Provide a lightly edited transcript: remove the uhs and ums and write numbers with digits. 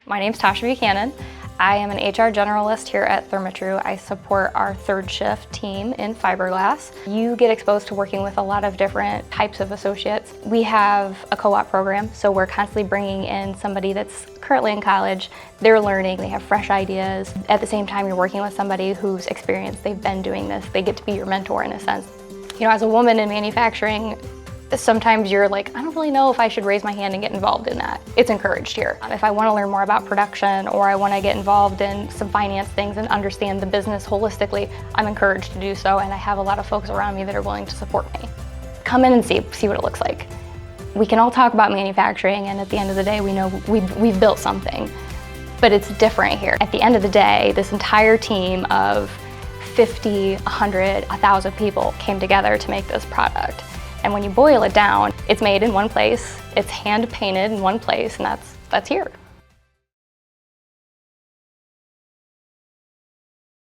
My name's Tasha Buchanan. I am an HR generalist here at Therma-Tru. I support our third shift team in fiberglass. You get exposed to working with a lot of different types of associates. We have a co-op program, so we're constantly bringing in somebody that's currently in college. They're learning, they have fresh ideas. At the same time, you're working with somebody who's experienced, they've been doing this, they get to be your mentor in a sense. You know, as a woman in manufacturing, sometimes you're like, I don't really know if I should raise my hand and get involved in that. It's encouraged here. If I want to learn more about production or I want to get involved in some finance things and understand the business holistically, I'm encouraged to do so, and I have a lot of folks around me that are willing to support me. Come in and see what it looks like. We can all talk about manufacturing, and at the end of the day, we know we've built something, but it's different here. At the end of the day, this entire team of 50, 100, 1,000 people came together to make this product. And when you boil it down, it's made in one place, it's hand painted in one place, and that's here.